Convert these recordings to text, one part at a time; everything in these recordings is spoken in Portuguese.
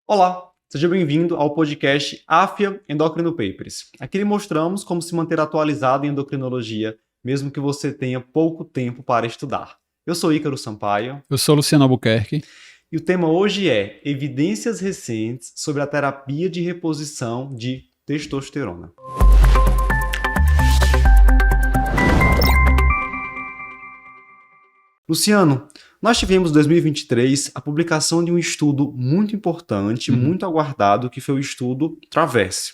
Olá, seja bem-vindo ao podcast AFIA Endocrino Papers. Aqui mostramos como se manter atualizado em endocrinologia, mesmo que você tenha pouco tempo para estudar. Eu sou Ícaro Sampaio. Eu sou Luciano Albuquerque. E o tema hoje é evidências recentes sobre a terapia de reposição de testosterona. Luciano, nós tivemos em 2023 a publicação de um estudo muito importante, muito aguardado, que foi o estudo Traverse,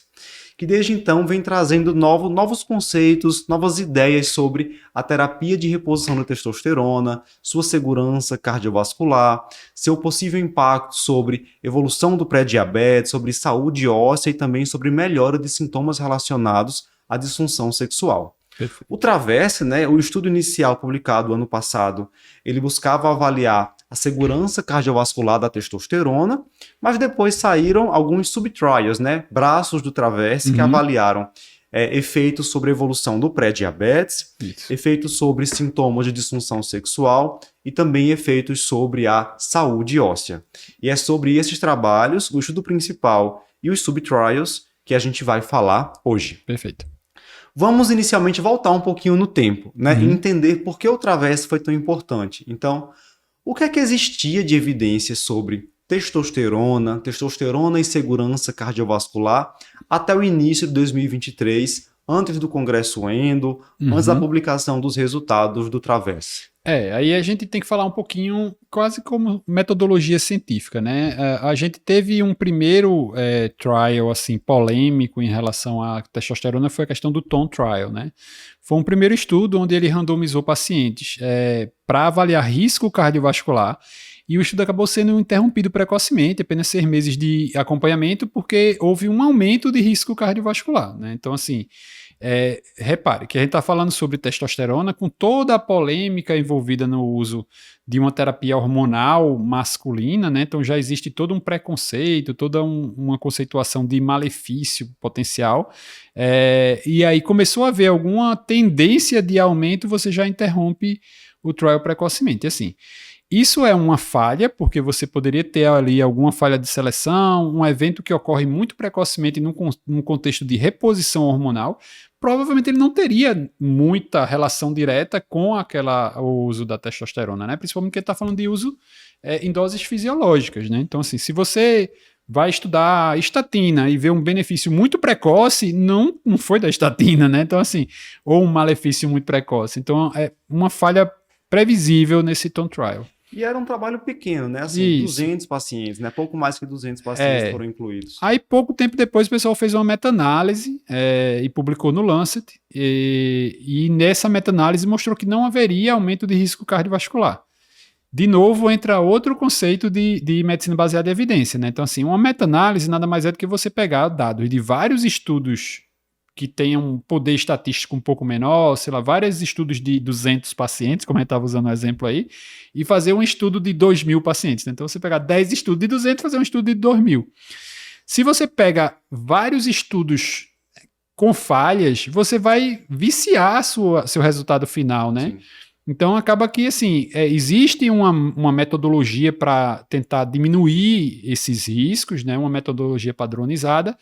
que desde então vem trazendo novos conceitos, novas ideias sobre a terapia de reposição da testosterona, sua segurança cardiovascular, seu possível impacto sobre evolução do pré-diabetes, sobre saúde óssea e também sobre melhora de sintomas relacionados à disfunção sexual. Perfeito. O Traverse, o estudo inicial publicado ano passado, ele buscava avaliar a segurança cardiovascular da testosterona, mas depois saíram alguns subtrials, braços do Traverse, que avaliaram efeitos sobre a evolução do pré-diabetes, efeitos sobre sintomas de disfunção sexual e também efeitos sobre a saúde óssea. E é sobre esses trabalhos, o estudo principal e os subtrials, que a gente vai falar hoje. Perfeito. Vamos inicialmente voltar um pouquinho no tempo, e entender por que o Traverse foi tão importante. Então, o que é que existia de evidência sobre testosterona e segurança cardiovascular até o início de 2023, antes do Congresso Endo, antes da publicação dos resultados do Traverse? Aí a gente tem que falar um pouquinho, quase como metodologia científica, A gente teve um primeiro trial, assim, polêmico em relação à testosterona, foi a questão do TON trial, Foi um primeiro estudo onde ele randomizou pacientes para avaliar risco cardiovascular, e o estudo acabou sendo interrompido precocemente, apenas 6 meses de acompanhamento, porque houve um aumento de risco cardiovascular, Então, assim, repare que a gente está falando sobre testosterona com toda a polêmica envolvida no uso de uma terapia hormonal masculina, Então já existe todo um preconceito, toda uma conceituação de malefício potencial, e aí começou a haver alguma tendência de aumento, você já interrompe o trial precocemente, assim. Isso é uma falha, porque você poderia ter ali alguma falha de seleção, um evento que ocorre muito precocemente num contexto de reposição hormonal. Provavelmente ele não teria muita relação direta com o uso da testosterona, Principalmente porque ele está falando de uso em doses fisiológicas, Então, assim, se você vai estudar estatina e vê um benefício muito precoce, não foi da estatina, Então, assim, ou um malefício muito precoce. Então, é uma falha previsível nesse TON trial. E era um trabalho pequeno, Assim, 200 pacientes, Pouco mais que 200 pacientes foram incluídos. Aí, pouco tempo depois, o pessoal fez uma meta-análise e publicou no Lancet. E nessa meta-análise mostrou que não haveria aumento de risco cardiovascular. De novo, entra outro conceito de medicina baseada em evidência, Então, assim, uma meta-análise nada mais é do que você pegar dados de vários estudos que tenham um poder estatístico um pouco menor, sei lá, vários estudos de 200 pacientes, como a gente estava usando o exemplo aí, e fazer um estudo de 2.000 pacientes. Então, você pegar 10 estudos de 200 e fazer um estudo de 2.000. Se você pega vários estudos com falhas, você vai viciar seu resultado final, Sim. Então, acaba que, assim, existe uma metodologia para tentar diminuir esses riscos, uma metodologia padronizada,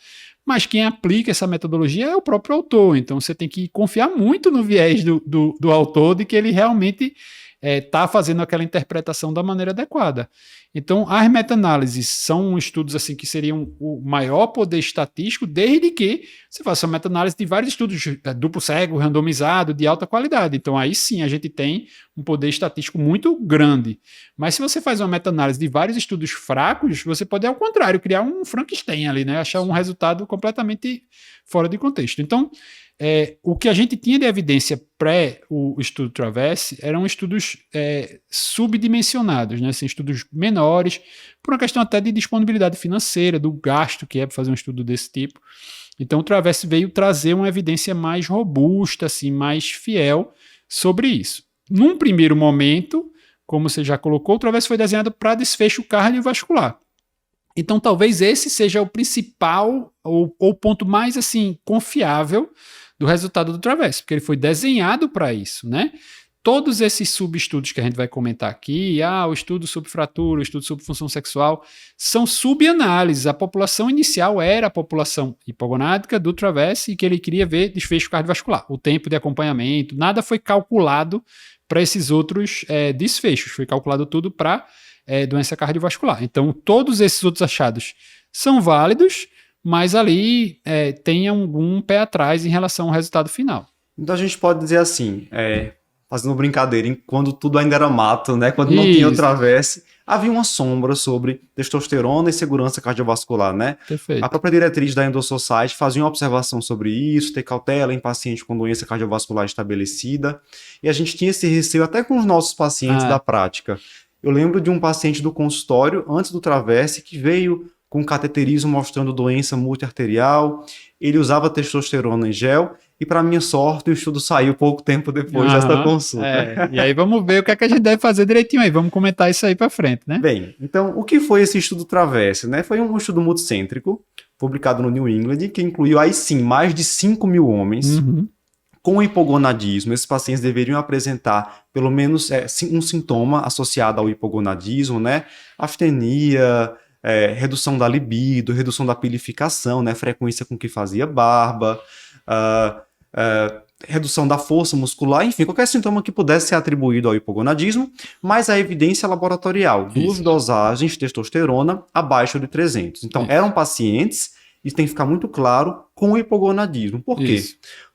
mas quem aplica essa metodologia é o próprio autor. Então, você tem que confiar muito no viés do autor de que ele realmente está fazendo aquela interpretação da maneira adequada. Então, as meta-análises são estudos assim, que seriam o maior poder estatístico, desde que você faça uma meta-análise de vários estudos duplo cego, randomizado, de alta qualidade. Então, aí sim, a gente tem um poder estatístico muito grande. Mas se você faz uma meta-análise de vários estudos fracos, você pode, ao contrário, criar um Frankenstein ali, Achar um resultado completamente fora de contexto. Então, o que a gente tinha de evidência pré o estudo Traverse eram estudos subdimensionados, Assim, estudos menores, por uma questão até de disponibilidade financeira, do gasto que é para fazer um estudo desse tipo. Então, o Traverse veio trazer uma evidência mais robusta, assim, mais fiel sobre isso. Num primeiro momento, como você já colocou, o Traverse foi desenhado para desfecho cardiovascular. Então, talvez esse seja o principal ou o ponto mais assim confiável do resultado do Traverse, porque ele foi desenhado para isso, todos esses subestudos que a gente vai comentar aqui, o estudo sobre fratura, o estudo sobre função sexual, são subanálises. A população inicial era a população hipogonádica do Travesse e que ele queria ver desfecho cardiovascular. O tempo de acompanhamento, nada foi calculado para esses outros desfechos, foi calculado tudo para doença cardiovascular. Então, todos esses outros achados são válidos, mas ali tem algum pé atrás em relação ao resultado final. Então a gente pode dizer assim, fazendo brincadeira, quando tudo ainda era mato, né? Quando não tinha o Travesse, havia uma sombra sobre testosterona e segurança cardiovascular, né? Perfeito. A própria diretriz da Endo Society fazia uma observação sobre isso, ter cautela em paciente com doença cardiovascular estabelecida, e a gente tinha esse receio até com os nossos pacientes da prática. Eu lembro de um paciente do consultório, antes do Travesse, que veio com cateterismo mostrando doença multiarterial, ele usava testosterona em gel, e para minha sorte o estudo saiu pouco tempo depois dessa consulta. E aí vamos ver o que é que a gente deve fazer direitinho aí, vamos comentar isso aí para frente, né? Bem, então o que foi esse estudo Travesse, né? Foi um estudo multicêntrico, publicado no New England, que incluiu aí sim mais de 5.000 homens com hipogonadismo. Esses pacientes deveriam apresentar pelo menos um sintoma associado ao hipogonadismo, né? Aftenia, redução da libido, redução da pilificação, né? Frequência com que fazia barba, redução da força muscular, enfim, qualquer sintoma que pudesse ser atribuído ao hipogonadismo, mas a evidência laboratorial, duas dosagens de testosterona abaixo de 300. Então, eram pacientes, isso tem que ficar muito claro, com hipogonadismo. Por quê?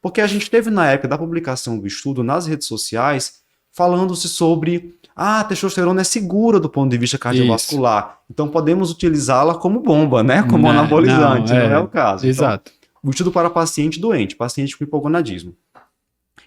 Porque a gente teve, na época da publicação do estudo nas redes sociais, falando-se sobre a testosterona é segura do ponto de vista cardiovascular, então podemos utilizá-la como bomba, né? Como anabolizante, não é o caso. Exato. Então, o estudo para paciente doente, paciente com hipogonadismo.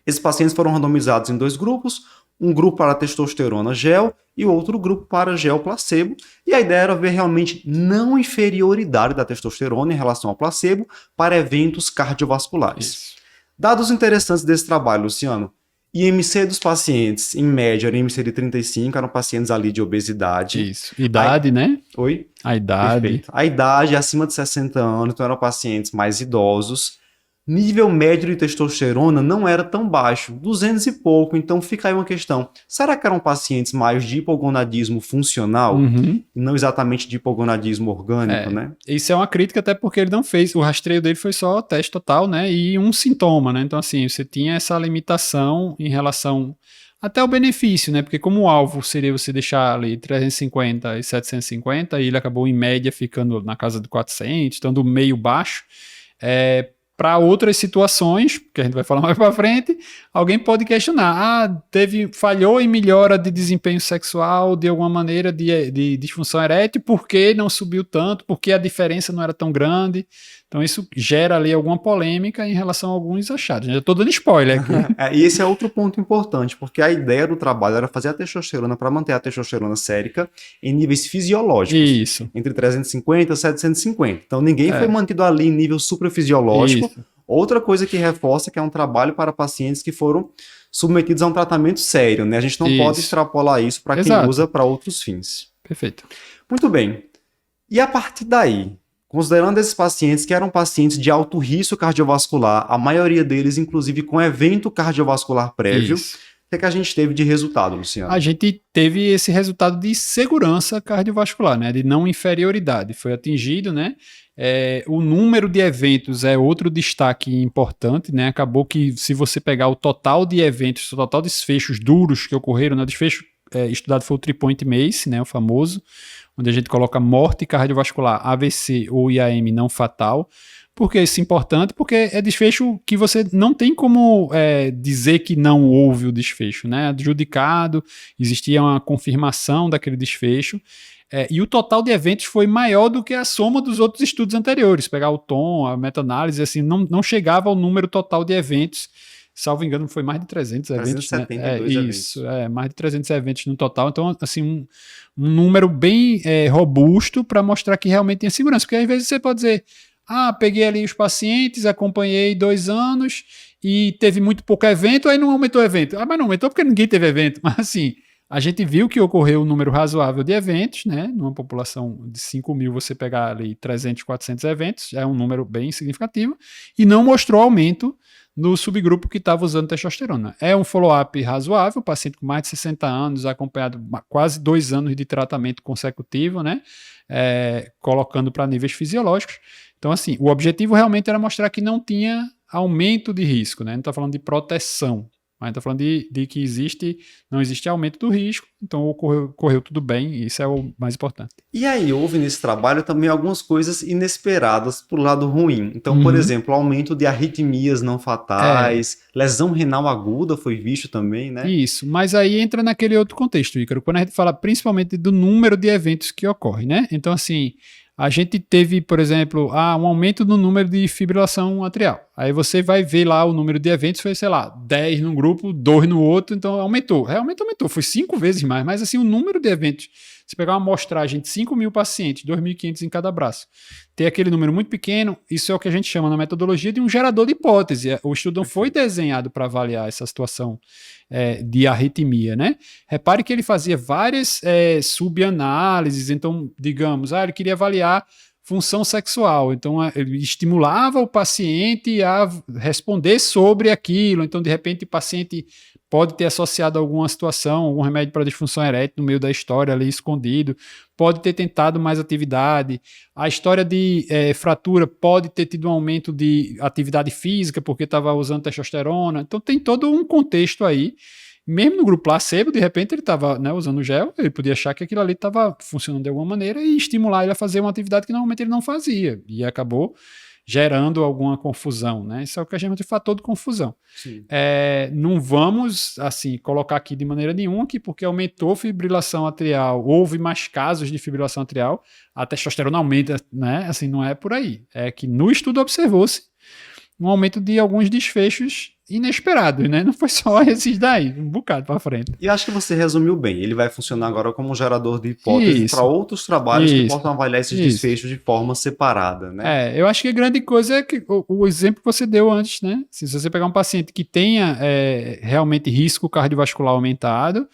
Esses pacientes foram randomizados em 2 grupos, um grupo para testosterona gel e outro grupo para gel placebo, e a ideia era ver realmente não inferioridade da testosterona em relação ao placebo para eventos cardiovasculares. Dados interessantes desse trabalho, Luciano. IMC dos pacientes, em média, era IMC de 35, eram pacientes ali de obesidade. Idade, né? Oi? A idade. Perfeito. A idade acima de 60 anos, então eram pacientes mais idosos. Nível médio de testosterona não era tão baixo, 200 e pouco, então fica aí uma questão. Será que eram pacientes mais de hipogonadismo funcional e não exatamente de hipogonadismo orgânico, né? Isso é uma crítica até porque ele não fez, o rastreio dele foi só teste total, né, e um sintoma, né, então assim, você tinha essa limitação em relação até o benefício, né, porque como o alvo seria você deixar ali 350 e 750, e ele acabou em média ficando na casa de 400, estando meio baixo, para outras situações, que a gente vai falar mais para frente, alguém pode questionar, falhou em melhora de desempenho sexual, de alguma maneira de disfunção erétil, por que não subiu tanto, por que a diferença não era tão grande? Então isso gera ali alguma polêmica em relação a alguns achados. Já estou dando spoiler aqui. E esse é outro ponto importante, porque a ideia do trabalho era fazer a testosterona para manter a testosterona sérica em níveis fisiológicos. Isso. Entre 350 e 750. Então ninguém foi mantido ali em nível suprafisiológico. Isso. Outra coisa que reforça que é um trabalho para pacientes que foram submetidos a um tratamento sério, né? A gente não pode extrapolar isso para quem usa para outros fins. Perfeito. Muito bem. E a partir daí, considerando esses pacientes que eram pacientes de alto risco cardiovascular, a maioria deles, inclusive, com evento cardiovascular prévio, o que a gente teve de resultado, Luciano? A gente teve esse resultado de segurança cardiovascular, né? De não inferioridade. Foi atingido, né? O número de eventos é outro destaque importante, né? Acabou que, se você pegar o total de eventos, o total de desfechos duros que ocorreram, né? O desfecho estudado foi o 3-point MACE, né? O famoso, onde a gente coloca morte cardiovascular, AVC ou IAM não fatal. Por que isso é importante? Porque é desfecho que você não tem como dizer que não houve o desfecho, né? Adjudicado, existia uma confirmação daquele desfecho. E o total de eventos foi maior do que a soma dos outros estudos anteriores. Pegar o tom, a meta-análise, assim, não chegava ao número total de eventos. Salvo engano, foi mais de 300 eventos. 372 eventos. Isso, mais de 300 eventos no total. Então, assim, um número bem robusto para mostrar que realmente tem segurança. Porque às vezes você pode dizer, peguei ali os pacientes, acompanhei 2 anos e teve muito pouco evento, aí não aumentou o evento. Mas não aumentou porque ninguém teve evento. Mas assim, A gente viu que ocorreu um número razoável de eventos, né? Numa população de 5 mil, você pegar ali 300, 400 eventos, é um número bem significativo, e não mostrou aumento no subgrupo que estava usando testosterona. É um follow-up razoável, paciente com mais de 60 anos, acompanhado quase 2 anos de tratamento consecutivo, né? Colocando para níveis fisiológicos. Então, assim, o objetivo realmente era mostrar que não tinha aumento de risco, né? Não está falando de proteção, mas está falando de que não existe aumento do risco, então ocorreu tudo bem, e isso é o mais importante. E aí, houve nesse trabalho também algumas coisas inesperadas pro lado ruim. Então, por exemplo, aumento de arritmias não fatais, lesão renal aguda foi visto também, né? Isso, mas aí entra naquele outro contexto, Ícaro, quando a gente fala principalmente do número de eventos que ocorrem, né? Então, assim, a gente teve, por exemplo, um aumento no número de fibrilação atrial. Aí você vai ver lá o número de eventos, foi, sei lá, 10 num grupo, 2 no outro, então aumentou. Realmente aumentou, foi 5 vezes mais, mas assim, o número de eventos, se pegar uma amostragem de 5 mil pacientes, 2.500 em cada braço, ter aquele número muito pequeno, isso é o que a gente chama na metodologia de um gerador de hipótese. O estudo não foi desenhado para avaliar essa situação de arritmia, né? Repare que ele fazia várias subanálises, então, digamos, ele queria avaliar função sexual, então ele estimulava o paciente a responder sobre aquilo, então de repente o paciente pode ter associado a alguma situação, algum remédio para disfunção erétil no meio da história ali escondido, pode ter tentado mais atividade, a história de fratura pode ter tido um aumento de atividade física porque estava usando testosterona, então tem todo um contexto aí. Mesmo no grupo placebo, de repente ele estava usando o gel, ele podia achar que aquilo ali estava funcionando de alguma maneira e estimular ele a fazer uma atividade que normalmente ele não fazia, e acabou gerando alguma confusão, né? Isso é o que a gente chama de fator de confusão. Não vamos, assim, colocar aqui de maneira nenhuma que porque aumentou a fibrilação atrial, houve mais casos de fibrilação atrial, a testosterona aumenta, né? Assim, não é por aí. É que no estudo observou-se um aumento de alguns desfechos inesperados, né? Não foi só esses daí, um bocado para frente. E acho que você resumiu bem. Ele vai funcionar agora como um gerador de hipóteses para outros trabalhos que possam avaliar esses desfechos de forma separada, né? Eu acho que a grande coisa é que o exemplo que você deu antes, né? Se você pegar um paciente que tenha realmente risco cardiovascular aumentado,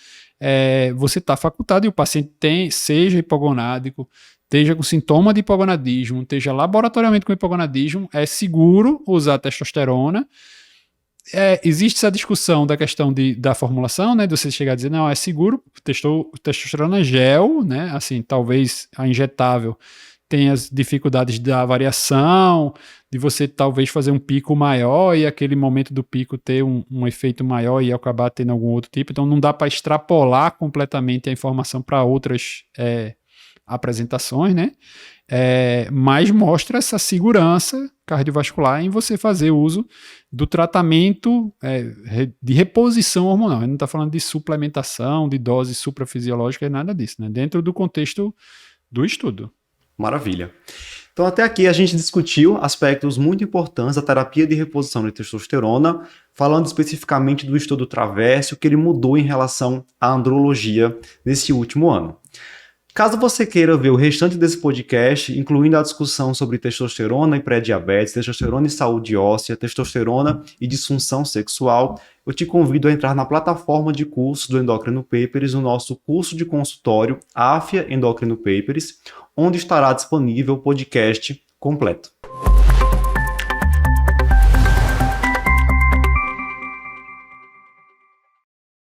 você está facultado e o paciente seja hipogonádico, esteja com sintoma de hipogonadismo, esteja laboratorialmente com hipogonadismo, é seguro usar testosterona. Existe essa discussão da questão da formulação, né? De você chegar a dizer, não, é seguro, testosterona gel, né? Assim, talvez a injetável tenha as dificuldades da variação, de você talvez fazer um pico maior e aquele momento do pico ter um efeito maior e acabar tendo algum outro tipo. Então não dá para extrapolar completamente a informação para outras apresentações, né? Mas mostra essa segurança cardiovascular em você fazer uso do tratamento de reposição hormonal. A gente não está falando de suplementação, de dose suprafisiológica e nada disso, né? Dentro do contexto do estudo. Maravilha. Então até aqui a gente discutiu aspectos muito importantes da terapia de reposição de testosterona, falando especificamente do estudo Traverse, o que ele mudou em relação à andrologia nesse último ano. Caso você queira ver o restante desse podcast, incluindo a discussão sobre testosterona e pré-diabetes, testosterona e saúde óssea, testosterona e disfunção sexual, eu te convido a entrar na plataforma de cursos do Endocrino Papers, no nosso curso de consultório AFIA Endocrino Papers, onde estará disponível o podcast completo.